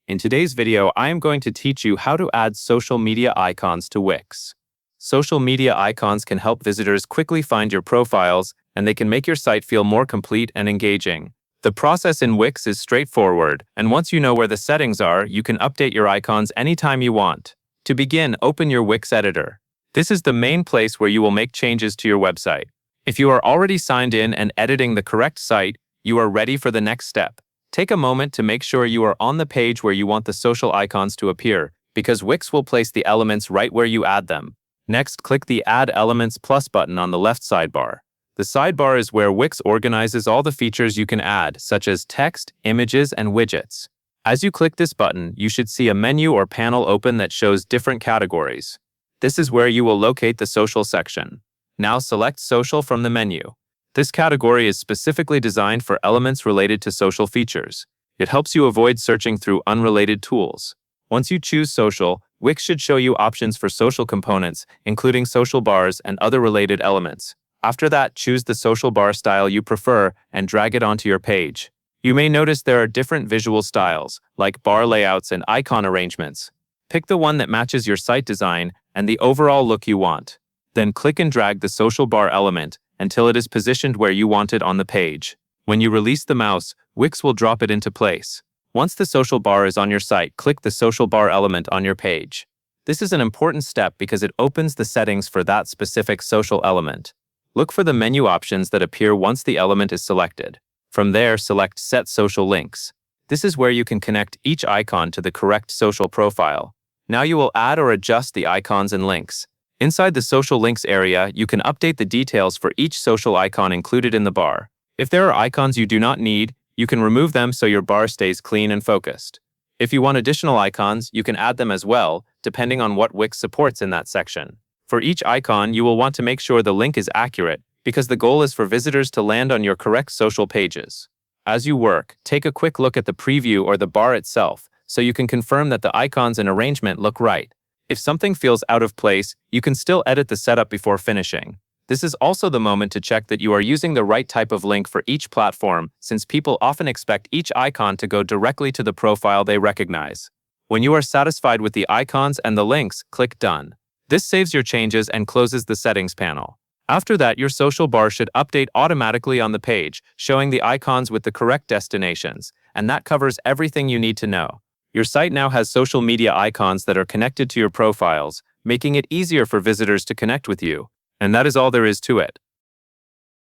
In today's video, I am going to teach you how to add social media icons to Wix. Social media icons can help visitors quickly find your profiles, and they can make your site feel more complete and engaging. The process in Wix is straightforward, and once you know where the settings are, you can update your icons anytime you want. To begin, open your Wix editor. This is the main place where you will make changes to your website. If you are already signed in and editing the correct site, you are ready for the next step. Take a moment to make sure you are on the page where you want the social icons to appear, because Wix will place the elements right where you add them. Next, click the Add Elements Plus button on the left sidebar. The sidebar is where Wix organizes all the features you can add, such as text, images, and widgets. As you click this button, you should see a menu or panel open that shows different categories. This is where you will locate the social section. Now select Social from the menu. This category is specifically designed for elements related to social features. It helps you avoid searching through unrelated tools. Once you choose Social, Wix should show you options for social components, including social bars and other related elements. After that, choose the social bar style you prefer and drag it onto your page. You may notice there are different visual styles, like bar layouts and icon arrangements. Pick the one that matches your site design and the overall look you want. Then click and drag the social bar element until it is positioned where you want it on the page. When you release the mouse, Wix will drop it into place. Once the social bar is on your site, click the social bar element on your page. This is an important step because it opens the settings for that specific social element. Look for the menu options that appear once the element is selected. From there, select Set Social Links. This is where you can connect each icon to the correct social profile. Now you will add or adjust the icons and links. Inside the social links area, you can update the details for each social icon included in the bar. If there are icons you do not need, you can remove them so your bar stays clean and focused. If you want additional icons, you can add them as well, depending on what Wix supports in that section. For each icon, you will want to make sure the link is accurate, because the goal is for visitors to land on your correct social pages. As you work, take a quick look at the preview or the bar itself, so you can confirm that the icons and arrangement look right. If something feels out of place, you can still edit the setup before finishing. This is also the moment to check that you are using the right type of link for each platform, since people often expect each icon to go directly to the profile they recognize. When you are satisfied with the icons and the links, click Done. This saves your changes and closes the settings panel. After that, your social bar should update automatically on the page, showing the icons with the correct destinations, and that covers everything you need to know. Your site now has social media icons that are connected to your profiles, making it easier for visitors to connect with you. And that is all there is to it.